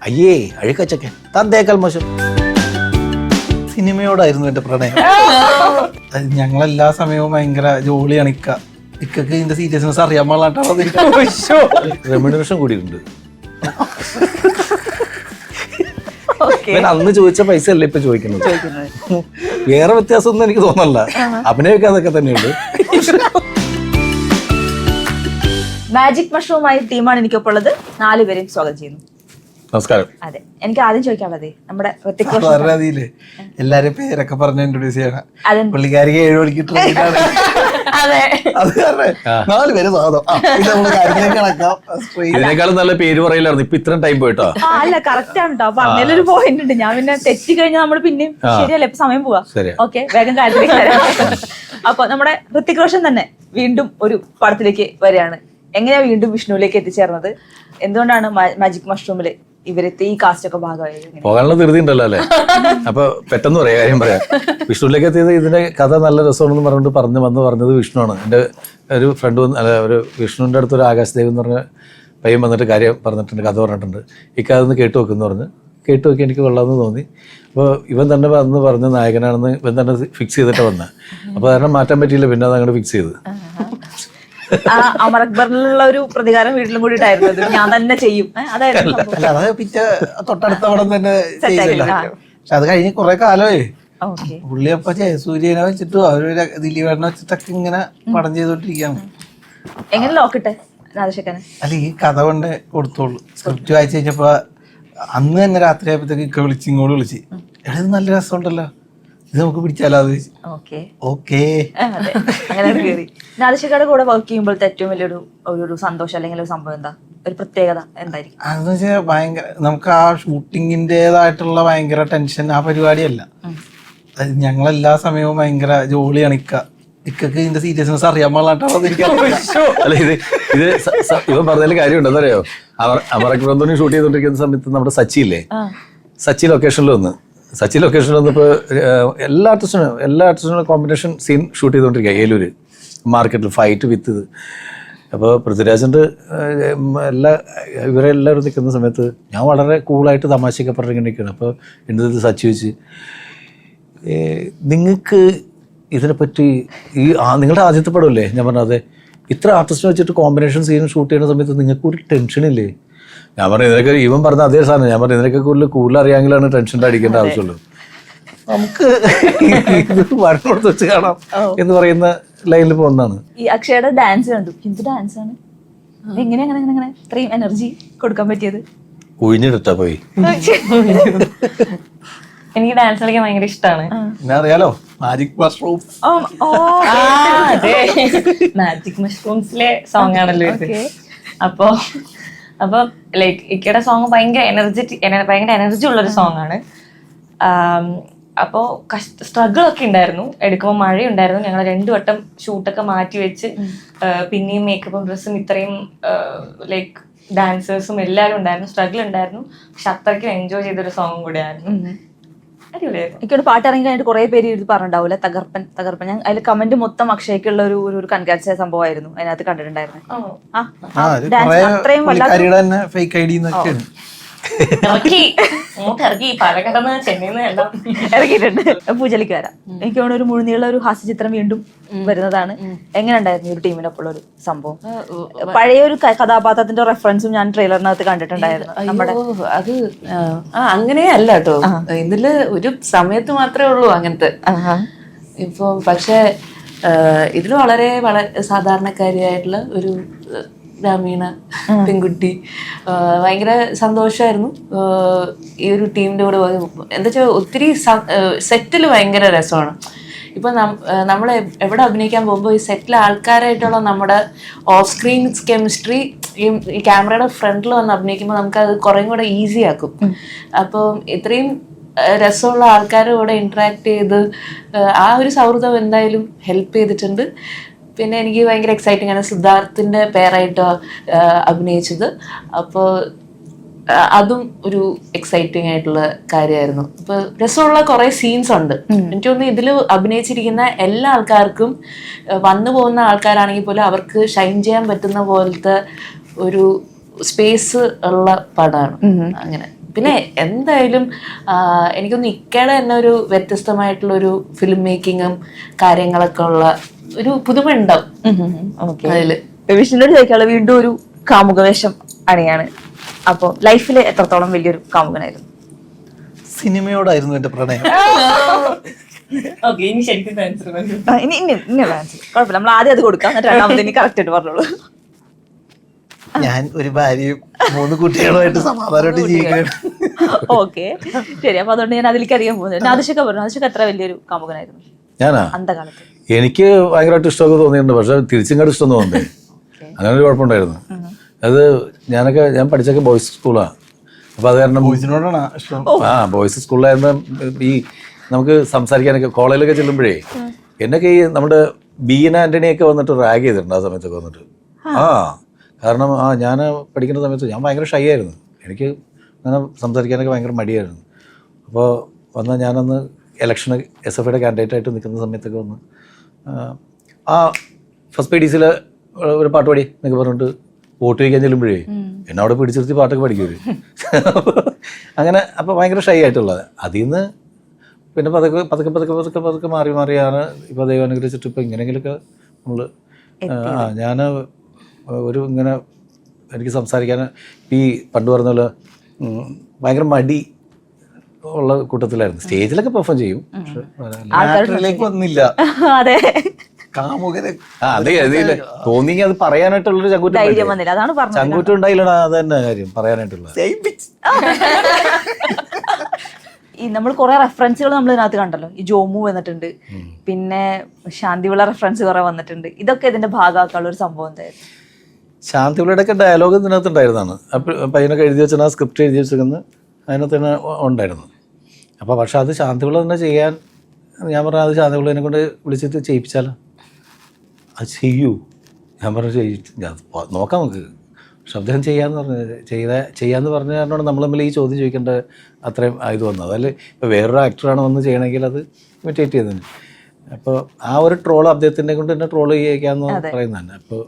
അയ്യേ അഴുക്കച്ചക്കൻ തന്തേക്കാൽ മോശം. സിനിമയോടായിരുന്നു എന്റെ പ്രണയം. ഞങ്ങളെല്ലാ സമയവും ഭയങ്കര ജോളിയാണ് ഇക്കക്ക് ഇതിന്റെ സീരിയസ്നെസ് അറിയാൻ പാടില്ലാട്ടോ. റെമ്യൂണറേഷൻ കൂടിയിട്ടുണ്ട്. അന്ന് ചോദിച്ച പൈസ അല്ലേ ഇപ്പൊ ചോദിക്കുന്നത്. വേറെ വ്യത്യാസമൊന്നും എനിക്ക് തോന്നല്ല. അഭിനയൊക്കെ അതൊക്കെ തന്നെയുണ്ട്. മാജിക് മഷ്റൂമായി ടീമാണ് എനിക്കൊപ്പം ഉള്ളത്. 4 പേരെയും സ്വാഗതം ചെയ്യുന്നു. നമസ്കാരം. അതെ, എനിക്ക് ആദ്യം ചോദിക്കാനുള്ളത് നമ്മുടെ അറിയില്ലേ, എല്ലാരും പേരൊക്കെ പറഞ്ഞ് ഇൻട്രൊഡ്യൂസ് ചെയ്യണം. പുള്ളിക്കാരിക്ക് 7 മണിക്ക് ഇതിനേക്കാളും നല്ല പേര് പറയില്ലായിരുന്നു. ഇപ്പൊ ഇത്രയും ടൈം പോയിട്ടോ. അല്ല, കറക്റ്റ് ആണ് കേട്ടോ. പറഞ്ഞതിലൊരു പോയിന്റ് ഉണ്ട്. ഞാൻ പിന്നെ തെറ്റി കഴിഞ്ഞാൽ നമ്മൾ പിന്നെയും ശരിയല്ലേ, ഇപ്പൊ സമയം പോവാ. ഓക്കെ, വേഗം കാര്യത്തിലേക്ക് വരാം. അപ്പൊ നമ്മുടെ ഋത്തിക് റോഷൻ തന്നെ വീണ്ടും ഒരു പടത്തിലേക്ക് വരികയാണ്. എങ്ങനെയാ വീണ്ടും വിഷ്ണുവിലേക്ക് എത്തിച്ചേർന്നത്? എന്തുകൊണ്ടാണ് മാജിക് മഷ്റൂമില് ഇവരത്തെ ഈ കാസ്റ്റ് ഒക്കെ ഭാഗമായത്? പോകാനുള്ള ധൃതി ഉണ്ടല്ലോ അല്ലെ? അപ്പൊ പെട്ടെന്ന് പറയാം, കാര്യം പറയാം. വിഷ്ണുവിലേക്ക് എത്തിയത് ഇതിന്റെ കഥ നല്ല രസമാണെന്ന് പറഞ്ഞിട്ട് പറഞ്ഞത് വിഷ്ണുവാണ്. എൻ്റെ ഒരു ഫ്രണ്ട് ഒരു വിഷ്ണുവിൻ്റെ അടുത്തൊരു ആകാശ് ദേവ് എന്ന് പറഞ്ഞ പയ്യൻ വന്നിട്ട് കാര്യം പറഞ്ഞിട്ടുണ്ട്, കഥ പറഞ്ഞിട്ടുണ്ട്. ഈ കഥ ഒന്ന് കേട്ടു വെക്കുമെന്ന് പറഞ്ഞ് കേട്ടു നോക്കി എനിക്ക് കൊള്ളാമെന്ന് തോന്നി. അപ്പോൾ ഇവൻ തന്നെ വന്ന് പറഞ്ഞ നായകനാണെന്ന് ഇവൻ തന്നെ ഫിക്സ് ചെയ്തിട്ട് വന്നത്. അപ്പോൾ കാരണം മാറ്റാൻ പറ്റിയില്ല, പിന്നെ അത് അങ്ങോട്ട് ഫിക്സ് ചെയ്ത്. അമർ അക്ബറിലുള്ള ഒരു പ്രതികാരം വീട്ടിലും കൂടിയിട്ടായിരുന്നു. ഞാൻ തന്നെ ചെയ്യും, അതായിരുന്നു. തൊട്ടടുത്ത പടം തന്നെ ചെയ്തില്ല. പക്ഷെ അത് കഴിഞ്ഞ് കുറെ കാലമായി. പുള്ളി അപ്പൊ ജയസൂര്യനെ വെച്ചിട്ടും അവര് ദിലീപേട്ടനെ വെച്ചിട്ടൊക്കെ ഇങ്ങനെ പടം ചെയ്തോണ്ടിരിക്കുകയാണ്. എങ്ങനെ ലോക്കിട്ടെ രാജശേഖരൻ? അല്ല, ഈ കഥ കൊണ്ട് കൊടുത്തോളൂ. സ്ക്രിപ്റ്റ് വായിച്ചു കഴിഞ്ഞപ്പോ അന്ന് തന്നെ രാത്രി ആയപ്പോഴത്തേക്ക് ഇങ്ങോട്ട് വിളിച്ച്, എടാ ഇത് നല്ല രസമുണ്ടല്ലോ, ഇത് നമുക്ക് പിടിച്ചാലോ? ഓക്കേ. രാജശേഖരുടെ കൂടെ വർക്ക് ചെയ്യുമ്പോഴത്തെ ഏറ്റവും വലിയൊരു ഒരു സന്തോഷം അല്ലെങ്കിൽ ഒരു സംഭവം എന്താ, ഒരു പ്രത്യേകത എന്തായിരിക്കും? അതെന്ന് വെച്ചാൽ ഭയങ്കര നമുക്ക് ആ ഷൂട്ടിങ്ങിൻ്റെതായിട്ടുള്ള ഭയങ്കര ടെൻഷൻ ആ പരിപാടിയല്ല. ഞങ്ങളെല്ലാ സമയവും ഭയങ്കര ജോളിയാണ് ഇക്കക്ക് ഇതിന്റെ സീരിയസ്നെസ് അറിയാൻ പാടില്ലാട്ടോ. അല്ല, ഇത് ഇവൻ പറഞ്ഞതിൽ കാര്യമുണ്ട്. എന്തറിയോ, അമർ അക്ബർ ഷൂട്ട് ചെയ്തോണ്ടിരിക്കുന്ന സമയത്ത് നമ്മുടെ സച്ചി ലൊക്കേഷനിൽ വന്ന് വന്നപ്പോൾ എല്ലാ ആർട്ടിസ്റ്റിനും കോമ്പിനേഷൻ സീൻ ഷൂട്ട് ചെയ്തുകൊണ്ടിരിക്കുക ഏലൂര് മാർക്കറ്റിൽ ഫൈറ്റ് വിത്ത് ഇത്. അപ്പോൾ പൃഥ്വിരാജിൻ്റെ ഇവരെല്ലാവരും നിൽക്കുന്ന സമയത്ത് ഞാൻ വളരെ കൂളായിട്ട് തമാശയൊക്കെ പറഞ്ഞിരിക്കുകയാണ്. അപ്പോൾ എൻ്റെ അടുത്ത് സച്ചി വെച്ച്, നിങ്ങൾക്ക് ഇതിനെപ്പറ്റി നിങ്ങളുടെ ആദ്യത്തെ പടമല്ലേ? ഞാൻ പറഞ്ഞു അതെ. ഇത്ര ആർട്ടിസ്റ്റിനെ വെച്ചിട്ട് കോമ്പിനേഷൻ സീൻ ഷൂട്ട് ചെയ്യുന്ന സമയത്ത് നിങ്ങൾക്ക് ഒരു ടെൻഷനില്ലേ? ഞാൻ പറഞ്ഞു ഇതിനൊക്കെ ഇവൻ പറഞ്ഞ അതേ സാധനം. ഞാൻ പറഞ്ഞു ഇതിനൊക്കെ കൂടുതൽ അറിയാമെങ്കിലാണ് ടെൻഷൻ്റെ അടിക്കേണ്ട ആവശ്യമുള്ളൂ. നമുക്ക് വഴക്ക് കൊടുത്ത് വെച്ച് കാണാം എന്ന് പറയുന്ന ലൈനിൽ പോകുന്നതാണ്. ഈ അക്ഷയുടെ ഡാൻസ് കണ്ടു, എന്ത് ഡാൻസ് ആണ്! എങ്ങനെയാണ് ഇത്രയും എനർജി കൊടുക്കാൻ പറ്റിയത്? കുഴിഞ്ഞിട്ടാ പോയി. എനിക്ക് ഡാൻസ് കളിക്കാൻ ഭയങ്കര ഇഷ്ടമാണ്. അറിയാലോ, മാജിക് മഷ്റൂം. മാജിക് മഷ്റൂംസിലെ സോങ് ആണല്ലോ ഇത്. അപ്പൊ ലൈക്ക് ഇക്കയുടെ സോങ് ഭയങ്കര എനർജി ഉള്ളൊരു സോങ് ആണ്. അപ്പോൾ സ്ട്രഗിൾ ഒക്കെ ഉണ്ടായിരുന്നു. എടുക്കുമ്പോൾ മഴയുണ്ടായിരുന്നു. ഞങ്ങൾ 2 വട്ടം ഷൂട്ടൊക്കെ മാറ്റി വെച്ച് പിന്നെയും മേക്കപ്പും ഡ്രസ്സും ഇത്രയും ലൈക്ക് ഡാൻസേഴ്സും എല്ലാവരും ഉണ്ടായിരുന്നു. സ്ട്രഗിൾ ഉണ്ടായിരുന്നു. പക്ഷെ അത്രയ്ക്കും എൻജോയ് ചെയ്തൊരു സോങ് കൂടെയായിരുന്നു. അടിപൊളിയായിരുന്നു. എനിക്കൊരു പാട്ട് ഇറങ്ങി കഴിഞ്ഞിട്ട് കുറെ പേര് ഇത് പറഞ്ഞിട്ടുണ്ടാവില്ല, തകർപ്പൻ. ഞാൻ അതിൽ കമന്റ് മൊത്തം അക്ഷയ്ക്കുള്ള ഒരു കൺഗ്രാറ്റ്സ് സംഭവമായിരുന്നു അതിനകത്ത് കണ്ടിട്ടുണ്ടായിരുന്നു. അത്രയും ഇറക്കിയിട്ടുണ്ട്. പൂജലിക്ക് വരാം. എനിക്ക് തോന്നുന്നു ഒരു മുഴുനീള ഒരു ഹാസ്യചിത്രം വീണ്ടും വരുന്നതാണ്. എങ്ങനെ ഉണ്ടായിരുന്നു ഒരു ടീമിനൊപ്പം ഒരു സംഭവം? പഴയ ഒരു കഥാപാത്രത്തിന്റെ റെഫറൻസും ഞാൻ ട്രെയിലറിനകത്ത് കണ്ടിട്ടുണ്ടായിരുന്നു. നമ്മുടെ അത് അങ്ങനെ അല്ല കേട്ടോ, ഇതില് ഒരു സമയത്ത് മാത്രമേ ഉള്ളൂ അങ്ങനത്തെ. ഇപ്പൊ പക്ഷെ ഇതിൽ വളരെ സാധാരണക്കാരിയായിട്ടുള്ള ഒരു ഗ്രാമീണ പെൺകുട്ടി. ഭയങ്കര സന്തോഷമായിരുന്നു ഈ ഒരു ടീമിൻ്റെ കൂടെ. എന്താ വെച്ചാൽ ഒത്തിരി സെറ്റിൽ ഭയങ്കര രസമാണ്. ഇപ്പം നമ്മൾ എവിടെ അഭിനയിക്കാൻ പോകുമ്പോൾ ഈ സെറ്റിലെ ആൾക്കാരായിട്ടുള്ള നമ്മുടെ ഓഫ് സ്ക്രീൻ കെമിസ്ട്രി ഈ ക്യാമറയുടെ ഫ്രണ്ടിൽ വന്ന് അഭിനയിക്കുമ്പോൾ നമുക്കത് കുറേ കൂടെ ഈസി ആക്കും. അപ്പോൾ ഇത്രയും രസമുള്ള ആൾക്കാരുടെ കൂടെ ഇൻട്രാക്ട് ചെയ്ത് ആ ഒരു സൗഹൃദം എന്തായാലും ഹെൽപ്പ് ചെയ്തിട്ടുണ്ട്. പിന്നെ എനിക്ക് ഭയങ്കര എക്സൈറ്റിംഗ് ആണ് സിദ്ധാർത്ഥിൻ്റെ പേരായിട്ട് അഭിനയിച്ചത്. അപ്പോൾ അതും ഒരു എക്സൈറ്റിംഗ് ആയിട്ടുള്ള കാര്യമായിരുന്നു. അപ്പോൾ രസമുള്ള കുറേ സീൻസ് ഉണ്ട്. എനിക്ക് തോന്നുന്നു ഇതിൽ അഭിനയിച്ചിരിക്കുന്ന എല്ലാ ആൾക്കാർക്കും വന്നു പോകുന്ന ആൾക്കാരാണെങ്കിൽ പോലും അവർക്ക് ഷൈൻ ചെയ്യാൻ പറ്റുന്ന പോലത്തെ ഒരു സ്പേസ് ഉള്ള പടമാണ്. അങ്ങനെ പിന്നെ എന്തായാലും എനിക്കൊന്ന് ഇക്കയുടെ തന്നെ ഒരു വ്യത്യസ്തമായിട്ടുള്ള ഒരു ഫിലിം മേക്കിങ്ങും കാര്യങ്ങളൊക്കെ ഉള്ള ഒരു പുതുമ ഉണ്ടാവും അതില്. വിഷ്ണുവിനോട് ചോദിക്കാനുള്ള വീണ്ടും ഒരു കാമുക വേഷം അണിയാണ്. അപ്പൊ ലൈഫിൽ എത്രത്തോളം വലിയൊരു കാമുകനായിരുന്നു? സിനിമയോടായിരുന്നു എന്റെ പ്രണയം. ഇനി ശരിക്കും ആൻസർ കുഴപ്പമില്ല, നമ്മൾ ആദ്യം അത് കൊടുക്കാം, എന്നിട്ട് രണ്ടാമത് ഇനി കറക്റ്റ് ആയിട്ട് പറഞ്ഞോളൂ. ഞാൻ ഒരു ഭാര്യയും 3 കുട്ടികളുമായിട്ട് സമാധാനമായിട്ട് ജീവിക്കുകയാണ്. ഓക്കെ, ശരി. അപ്പൊ അതുകൊണ്ട് ഞാൻ അതിലേക്ക് അധികം പോകുന്നത്. നാദിഷൊക്കെ പറഞ്ഞു, നാദിഷക്ക് എത്ര വലിയൊരു കാമുകനായിരുന്നു ഞാനാ? അന്ധകാലത്ത് എനിക്ക് ഭയങ്കരമായിട്ട് ഇഷ്ടമൊക്കെ തോന്നിയിട്ടുണ്ട്, പക്ഷെ തിരിച്ചിങ്ങോട്ട് ഇഷ്ടം തോന്നുന്നേ. അങ്ങനെ ഒരു കുഴപ്പമുണ്ടായിരുന്നു. അത് ഞാൻ പഠിച്ചൊക്കെ ബോയ്സ് സ്കൂളാണ്. അപ്പൊ അത് കാരണം ബോയ്സിനോടാണ് ഇഷ്ടം. ബോയ്സ് സ്കൂളിലായിരുന്ന ഈ നമുക്ക് സംസാരിക്കാനൊക്കെ കോളേജിലൊക്കെ ചെല്ലുമ്പോഴേ എന്നൊക്കെ ഈ നമ്മുടെ ബീന ആന്റണിയൊക്കെ വന്നിട്ട് റാഗ് ചെയ്തിട്ടുണ്ട് ആ സമയത്തൊക്കെ വന്നിട്ട്. കാരണം ഞാൻ പഠിക്കുന്ന സമയത്ത് ഞാൻ ഭയങ്കര ഷൈ ആയിരുന്നു. എനിക്ക് അങ്ങനെ സംസാരിക്കാനൊക്കെ ഭയങ്കര മടിയായിരുന്നു. അപ്പോൾ ഞാനന്ന് ഇലക്ഷന് SFIയുടെ കാൻഡിഡേറ്റായിട്ട് നിൽക്കുന്ന സമയത്തൊക്കെ വന്ന് ഫസ്റ്റ് PDCയിൽ ഒരു പാട്ട് പാടി എന്നൊക്കെ പറഞ്ഞിട്ട് വോട്ട് ചോദിക്കാൻ ചെല്ലുമ്പോഴേ എന്നെ അവിടെ പിടിച്ചിരുത്തി പാട്ടൊക്കെ പഠിക്കുമല്ലോ. അങ്ങനെ അപ്പോൾ ഭയങ്കര ഷൈ ആയിട്ടുള്ളത്. അതിൽ നിന്ന് പിന്നെ പതുക്കെ മാറിയാണ് ഇപ്പോൾ ദൈവം അനുഗ്രഹിച്ചിട്ട് ഇപ്പോൾ ഇങ്ങനെയെങ്കിലൊക്കെ നമ്മൾ ഞാൻ ഒരു ഇങ്ങനെ എനിക്ക് സംസാരിക്കാൻ ഈ പണ്ട് പറഞ്ഞ പോലെ ഭയങ്കര മടി ഉള്ള കൂട്ടത്തിലായിരുന്നു. സ്റ്റേജിലൊക്കെ പെർഫോം ചെയ്യും, പക്ഷെ ആക്ടറിലേക്ക് വന്നില്ല. അതെ, കാമുകനെ അതെ അതില്ല തോന്നിയെങ്കിൽ അത് പറയാനായിട്ടുള്ളൊരു ധൈര്യം വന്നില്ല, അതാണ് പറഞ്ഞത്. ചങ്കൂറ്റം ഉണ്ടായില്ലടാ, അത് തന്നെ കാര്യം പറയാനായിട്ടുള്ള. ഈ നമ്മൾ കുറെ റെഫറൻസുകൾ നമ്മൾ ഇതിനകത്ത് കണ്ടല്ലോ. ഈ ജോമു വന്നിട്ടുണ്ട്, പിന്നെ ശാന്തിവിള റെഫറൻസ് കുറെ വന്നിട്ടുണ്ട്. ഇതൊക്കെ ഇതിന്റെ ഭാഗമാക്കാനുള്ള ഒരു സംഭവം എന്തായിരുന്നു? ശാന്തിവിളയുടെ ഒക്കെ ഡയലോഗ് ഇതിനകത്ത് ഉണ്ടായിരുന്നതാണ്. പയ്യനൊക്കെ എഴുതി വെച്ചാൽ ആ സ്ക്രിപ്റ്റ് എഴുതി വെച്ചിരിക്കുന്നത് അതിനകത്ത് തന്നെ ഉണ്ടായിരുന്നു. അപ്പോൾ പക്ഷെ അത് ശാന്തിവിള തന്നെ ചെയ്യാൻ ഞാൻ പറഞ്ഞാൽ അത് ശാന്തിവിളനെ കൊണ്ട് വിളിച്ചിട്ട് ചെയ്യിപ്പിച്ചാലോ, അത് ചെയ്യൂ. ഞാൻ പറഞ്ഞു നോക്കാം നമുക്ക്, പക്ഷെ അദ്ദേഹം ചെയ്യാന്ന് പറഞ്ഞ കാരണമാണ് നമ്മൾ തമ്മിൽ ഈ ചോദ്യം ചോദിക്കേണ്ട അത്രയും ഇത് വന്നത്. അതല്ലേ ഇപ്പോൾ വേറൊരു ആക്ടറാണ് വന്ന് ചെയ്യണമെങ്കിൽ അത് ഇമിറ്റേറ്റ് ചെയ്തതിന്. അപ്പോൾ ആ ഒരു ട്രോൾ അദ്ദേഹത്തിനെ കൊണ്ട് തന്നെ ട്രോൾ ചെയ്യിക്കാന്ന് പറയുന്നതന്നെ. അപ്പോൾ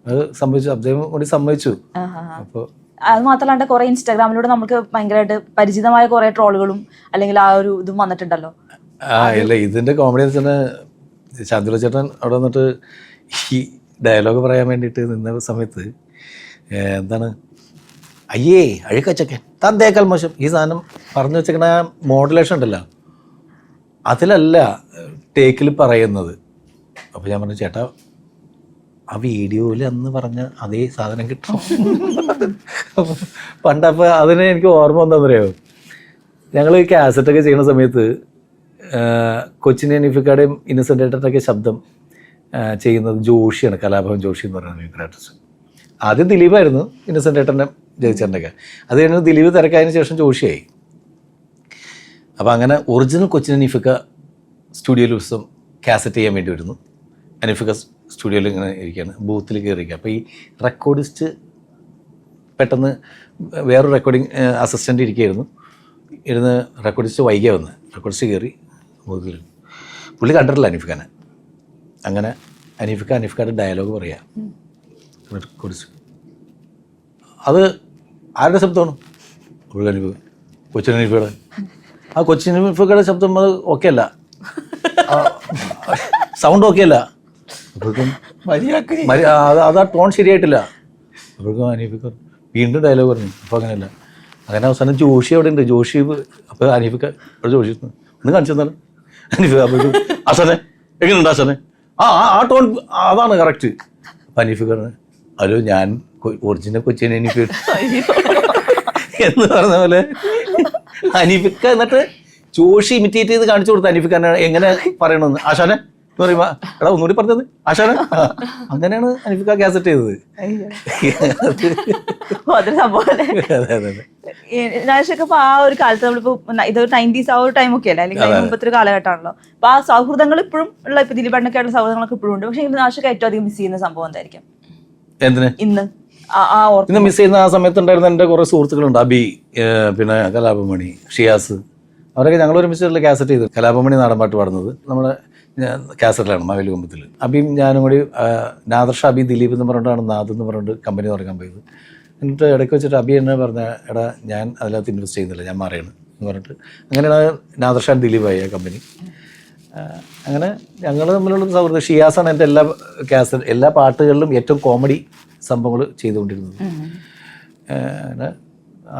അത് സംഭവിച്ചു, അദ്ദേഹം കൂടി സമ്മതിച്ചു. അപ്പോൾ അത് മാത്രമല്ലാണ്ട് കുറെ ഇൻസ്റ്റാഗ്രാമിലൂടെ നമുക്ക് ഭയങ്കരമായിട്ട് പരിചിതമായ കുറെ ട്രോളുകളും അല്ലെങ്കിൽ ആ ഒരു ഇതും വന്നിട്ടുണ്ടല്ലോ. ഇല്ല, ഇതിൻ്റെ കോമഡി എന്ന് വെച്ചാൽ ശാന്തിവിള ചേട്ടൻ അവിടെ വന്നിട്ട് ഈ ഡയലോഗ് പറയാൻ വേണ്ടിയിട്ട് നിന്ന സമയത്ത് എന്താണ്, അയ്യേ അഴുക്കച്ചക്കൻ തന്തേക്കാൽ മോശം, ഈ സാധനം പറഞ്ഞു വെച്ചേക്കണ മോഡുലേഷൻ ഉണ്ടല്ലോ അതിലല്ല ടേക്കിൽ പറയുന്നത്. അപ്പോൾ ഞാൻ പറഞ്ഞു ചേട്ടാ ആ വീഡിയോയിൽ അന്ന് പറഞ്ഞ അതേ സാധനം കിട്ടും. പണ്ടപ്പോൾ അതിന് എനിക്ക് ഓർമ്മ എന്താണെന്ന് അറിയാമോ, ഞങ്ങൾ ഈ കാസറ്റൊക്കെ ചെയ്യുന്ന സമയത്ത് കൊച്ചിൻ നിഫിക്കയുടെയും ഇന്നസെൻ്റ് ഏട്ടൻ്റെയൊക്കെ ശബ്ദം ചെയ്യുന്നത് ജോഷിയാണ്, കലാഭവൻ ജോഷി എന്ന് പറയുന്ന മ്യൂസിക് ആർട്ടിസ്റ്റ്. ആദ്യം ദിലീപായിരുന്നു ഇന്നസെൻ്റ് ഏട്ടൻ്റെ ജയിച്ചേട്ടൻ്റെയൊക്കെ, അത് കഴിഞ്ഞ് ദിലീപ് തിരക്കായതിനു ശേഷം ജോഷിയായി. അപ്പോൾ അങ്ങനെ ഒറിജിനൽ കൊച്ചിൻ നിഫിക്ക സ്റ്റുഡിയോയിൽ ദിവസം കാസറ്റ് ചെയ്യാൻ വേണ്ടി വരുന്നു. അനിഫിക്ക സ്റ്റുഡിയോയിൽ ഇങ്ങനെ ഇരിക്കുകയാണ്, ബൂത്തിൽ കയറിയിരിക്കുക. അപ്പോൾ ഈ റെക്കോർഡിസ്റ്റ് പെട്ടെന്ന് വേറൊരു റെക്കോർഡിങ് അസിസ്റ്റൻ്റ് ഇരിക്കുകയായിരുന്നു. ഇരുന്ന് റെക്കോർഡിസ്റ്റ് വൈകിയ വന്ന് റെക്കോർഡിസ്റ്റ് കയറി ബൂത്തിൽ. പുള്ളി കണ്ടിട്ടില്ല അനീഫിക്കാനെ. അങ്ങനെ അനീഫിക്കയുടെ ഡയലോഗ് പറയുക റെക്കോർഡിസ്റ്റ്. അത് ആരുടെ ശബ്ദമാണ്? പുള്ളി അനീഫ്, കൊച്ചിൻ അനീഫയുടെ. ആ കൊച്ചിൻ അനീഫയുടെ ശബ്ദം അത് ഓക്കെ അല്ല, സൗണ്ട് ഓക്കെ അല്ല. അപ്പോഴേക്കും അത് ആ ടോൺ ശരിയായിട്ടില്ല. അപ്പോഴേക്കും അനീഫിക്ക വീണ്ടും ഡയലോഗ് പറഞ്ഞു. അപ്പോൾ അങ്ങനെയല്ല. അങ്ങനെ അവസാനം ജോഷി അവിടെ ഉണ്ട്. ജോഷി അപ്പോൾ അനീഫിക്ക അവിടെ ജോഷി ഒന്ന് കാണിച്ചു തന്നാലും അനീഫിക്ക. അപ്പോഴേക്കും അസനെ എങ്ങനെയുണ്ട് അസനെ? ആ ടോൺ അതാണ് കറക്റ്റ്. അപ്പം അനീഫിക്ക പറഞ്ഞു ഹലോ ഞാൻ ഒറിജിനൽ കൊച്ചിൻ അനീഫ എന്ന് പറഞ്ഞ പോലെ അനീഫിക്ക എന്നിട്ട് ജോഷി ഇമിറ്റേറ്റ് ചെയ്ത് കാണിച്ചു കൊടുത്തു അനീഫിക്ക എങ്ങനെ പറയണമെന്ന്. ആശാനെ എന്ന് പറയുമ്പോ എടാ ഒന്നുകൂടി പറഞ്ഞത് ആശാനെ. അങ്ങനെയാണ് അനീഫിക്ക കാസറ്റ് ചെയ്തത്. അതൊരു സംഭവം. നാശൊക്കെ ആ ഒരു കാലത്ത് നമ്മളിപ്പോ ഇതൊരു 90s ആ ഒരു ടൈം ഒക്കെ അല്ലേ, അല്ലെങ്കിൽ അതിന് മുമ്പത്തെ ഒരു കാലഘട്ടമാണല്ലോ. അപ്പൊ ആ സൗഹൃദങ്ങൾ ഇപ്പോഴും ഉള്ള ഇപ്പൊ ദിലീപണ്ണൊക്കെ ആയിട്ടുള്ള സൗഹൃദങ്ങളൊക്കെ ഇപ്പോഴും ഉണ്ട്. പക്ഷെ നാശൊക്കെ ഏറ്റവും അധികം മിസ് ചെയ്യുന്ന സംഭവം എന്തായിരിക്കും? എന്തിന് ഇന്ന് മിസ് ചെയ്യുന്ന ആ സമയത്തുണ്ടായിരുന്ന എൻ്റെ കുറേ സുഹൃത്തുക്കളുണ്ട്. അബി, പിന്നെ കലാപമണി, ഷിയാസ്, അവരൊക്കെ ഞങ്ങൾ ഒരുമിച്ചുള്ള കാസറ്റ് ചെയ്തു. കലാപമണി നാടൻ പാട്ട് പാടുന്നത് നമ്മുടെ കാസറ്റിലാണ് മാവേലി കുമ്പത്തിൽ. അബിയും ഞാനും കൂടി നാദർഷ അബി ദിലീപ് എന്ന് പറഞ്ഞിട്ടാണ് നാദ് എന്ന് പറഞ്ഞിട്ട് കമ്പനി തുടങ്ങാൻ പോയത്. എന്നിട്ട് ഇടയ്ക്ക് വെച്ചിട്ട് അബി എന്നെ പറഞ്ഞ എടാ ഞാൻ അതിനകത്ത് ഇൻവെസ്റ്റ് ചെയ്യുന്നില്ല, ഞാൻ മാറിയാണ് എന്ന് പറഞ്ഞിട്ട് അങ്ങനെയാണ് നാദർഷാൻ ദിലീപായി ആ കമ്പനി. അങ്ങനെ ഞങ്ങൾ തമ്മിലുള്ള സൗഹൃദം. ഷിയാസാണ് എൻ്റെ എല്ലാ പാട്ടുകളിലും ഏറ്റവും കോമഡി സംഭവങ്ങൾ ചെയ്തുകൊണ്ടിരുന്നത്. അങ്ങനെ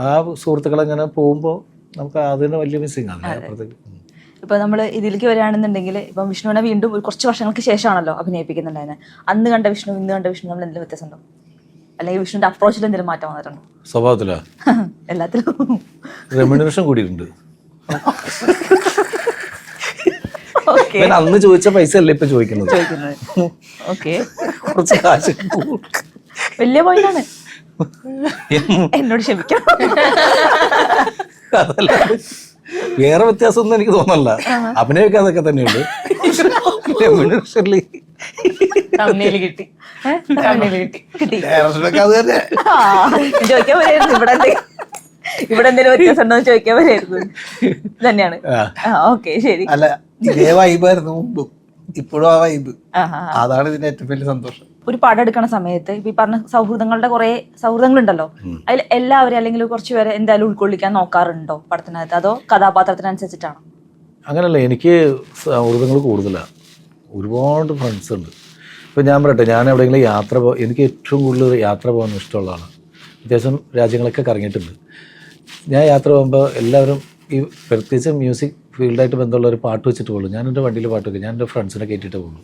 ആ സുഹൃത്തുക്കളങ്ങനെ പോകുമ്പോൾ നമുക്ക് അതിന് വലിയ മിസ്സിങ് ആണ് അപ്പുറത്തേക്ക്. ഇപ്പൊ നമ്മൾ ഇതിലേക്ക് വരികയാണെന്നുണ്ടെങ്കിൽ ഇപ്പം വിഷ്ണുവിനെ വീണ്ടും ഒരു കുറച്ച് വർഷങ്ങൾക്ക് ശേഷമാണല്ലോ അഭിനയിപ്പിക്കുന്നുണ്ടായിരുന്നത്. അന്ന് കണ്ട വിഷ്ണു ഇന്ന് കണ്ട വിഷ്ണു നമ്മൾ എന്തെങ്കിലും വ്യത്യാസം ഉണ്ടോ? അല്ലെങ്കിൽ വിഷ്ണുവിന്റെ അപ്രോച്ചിൽ എന്തെങ്കിലും മാറ്റം വന്നിട്ടുണ്ടോ? സ്വഭാവത്തിലാ എല്ലാത്തിലും റെമ്യൂണറേഷൻ കൂടിയിട്ടുണ്ട്. അന്ന് ചോദിച്ച പൈസ അല്ലേ ഇപ്പൊ ചോദിക്കുന്നത്. കുറച്ച് കാശ് വലിയ പോയിന്റാണ്. എന്നോട് ക്ഷമിക്കാം. വേറെ വ്യത്യാസമൊന്നും എനിക്ക് തോന്നല്ല. അഭിനയൊക്കെ അതൊക്കെ തന്നെയുണ്ട്. കിട്ടി ചോദിക്കാൻ വരായിരുന്നു. ഇവിടെ എന്തെങ്കിലും വ്യത്യാസം ഉണ്ടോ ചോദിക്കാൻ വരായിരുന്നു. തന്നെയാണ്. ഓക്കെ ശരി. അല്ല, ഇതേ വൈബായിരുന്നു മുമ്പും ഇപ്പോഴും ആ വൈബ്. അതാണ് ഇതിന്റെ ഏറ്റവും വലിയ സന്തോഷം. ഒരു പടം എടുക്കുന്ന സമയത്ത് ഇപ്പൊ ഈ പറഞ്ഞ സൗഹൃദങ്ങളുടെ കുറെ സൗഹൃദങ്ങളുണ്ടല്ലോ, അതിൽ എല്ലാവരും അല്ലെങ്കിൽ കുറച്ച് പേരെ എന്തായാലും ഉൾക്കൊള്ളിക്കാൻ നോക്കാറുണ്ടോ പടത്തിനകത്ത്? അതോ കഥാപാത്രത്തിനനുസരിച്ചിട്ടാണോ? അങ്ങനല്ല, എനിക്ക് സൗഹൃദങ്ങൾ കൂടുതലാണ്. ഒരുപാട് ഫ്രണ്ട്സ് ഉണ്ട്. ഇപ്പം ഞാൻ പറയട്ടെ, ഞാൻ എവിടെയെങ്കിലും എനിക്ക് ഏറ്റവും കൂടുതൽ യാത്ര പോകാൻ ഇഷ്ടമുള്ളതാണ്. അത്യാവശ്യം രാജ്യങ്ങളൊക്കെ കറങ്ങിയിട്ടുണ്ട്. ഞാൻ യാത്ര പോകുമ്പോൾ എല്ലാവരും ഈ പ്രത്യേകിച്ച് മ്യൂസിക് ഫീൽഡായിട്ട് ബന്ധമുള്ളവർ പാട്ട് വെച്ചിട്ട് പോകുള്ളൂ. ഞാൻ എൻ്റെ വണ്ടിയിൽ പാട്ട് വെക്കും. ഞാൻ എൻ്റെ ഫ്രണ്ട്സിനെ കയറ്റിയിട്ടേ പോകുള്ളൂ.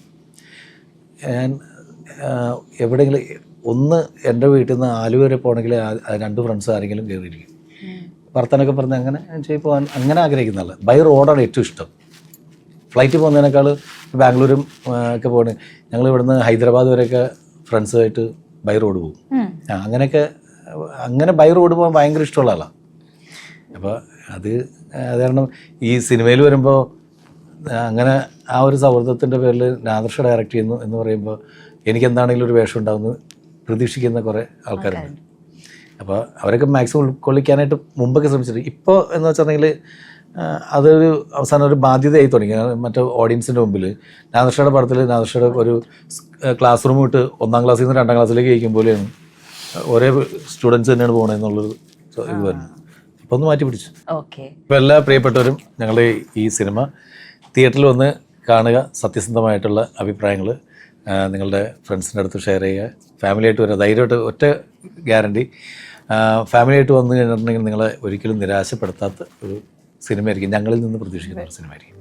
ഞാൻ എവിടെയെങ്കിലും എൻ്റെ വീട്ടിൽ നിന്ന് ആലുവ വരെ പോകണമെങ്കിൽ 2 ഫ്രണ്ട്സ് ആരെങ്കിലും കയറിയിരിക്കും. വർത്തനൊക്കെ പറഞ്ഞ് അങ്ങനെ പോകാൻ അങ്ങനെ ആഗ്രഹിക്കുന്നതല്ല. ബൈ റോഡാണ് ഏറ്റവും ഇഷ്ടം. ഫ്ലൈറ്റ് പോകുന്നതിനേക്കാൾ ബാംഗ്ലൂരും ഒക്കെ പോകണേ. ഞങ്ങൾ ഇവിടുന്ന് ഹൈദരാബാദ് വരെയൊക്കെ ഫ്രണ്ട്സുമായിട്ട് ബൈ റോഡ് പോകും. അങ്ങനെ ബൈ റോഡ് പോകാൻ ഭയങ്കര ഇഷ്ടമുള്ള ആളാണ്. അപ്പോൾ അത് കാരണം ഈ സിനിമയിൽ വരുമ്പോൾ അങ്ങനെ ആ ഒരു സൗഹൃദത്തിൻ്റെ പേരിൽ നാദർഷ ഡയറക്റ്റ് ചെയ്യുന്നു എന്ന് പറയുമ്പോൾ എനിക്ക് എന്താണെങ്കിലും ഒരു വേഷം ഉണ്ടാവുമെന്ന് പ്രതീക്ഷിക്കുന്ന കുറേ ആൾക്കാരുണ്ട്. അപ്പോൾ അവരൊക്കെ മാക്സിമം ഉൾക്കൊള്ളിക്കാനായിട്ട് മുമ്പൊക്കെ ശ്രമിച്ചിട്ടുണ്ട്. ഇപ്പോൾ എന്ന് വെച്ചിട്ടുണ്ടെങ്കിൽ അതൊരു അവസാനം ഒരു ബാധ്യതയായി തുടങ്ങി. മറ്റേ ഓഡിയൻസിൻ്റെ മുമ്പിൽ നാദർഷയുടെ പടത്തിൽ നാദർഷയുടെ ഒരു ക്ലാസ് റൂം വിട്ട് 1ാം ക്ലാസ്സിൽ നിന്ന് 2ാം ക്ലാസ്സിലേക്ക് കഴിക്കും പോലെയാണ് ഒരേ സ്റ്റുഡൻസ് തന്നെയാണ് പോകണമെന്നുള്ളൊരു ഇത് വരുന്നത്. അപ്പോൾ ഒന്ന് മാറ്റി പിടിച്ചു. ഇപ്പോൾ എല്ലാ പ്രിയപ്പെട്ടവരും ഞങ്ങളുടെ ഈ സിനിമ തിയേറ്ററിൽ വന്ന് കാണുക. സത്യസന്ധമായിട്ടുള്ള അഭിപ്രായങ്ങൾ നിങ്ങളുടെ ഫ്രണ്ട്സിൻ്റെ അടുത്ത് ഷെയർ ചെയ്യുക. ഫാമിലിയായിട്ട് വരിക. ധൈര്യമായിട്ട് ഒറ്റ ഗ്യാരണ്ടി, ഫാമിലിയായിട്ട് വന്നു കഴിഞ്ഞിട്ടുണ്ടെങ്കിൽ നിങ്ങളെ ഒരിക്കലും നിരാശപ്പെടുത്താത്ത ഒരു സിനിമയായിരിക്കും. ഞങ്ങളിൽ നിന്ന് പ്രതീക്ഷിക്കുന്ന ഒരു സിനിമയായിരിക്കും.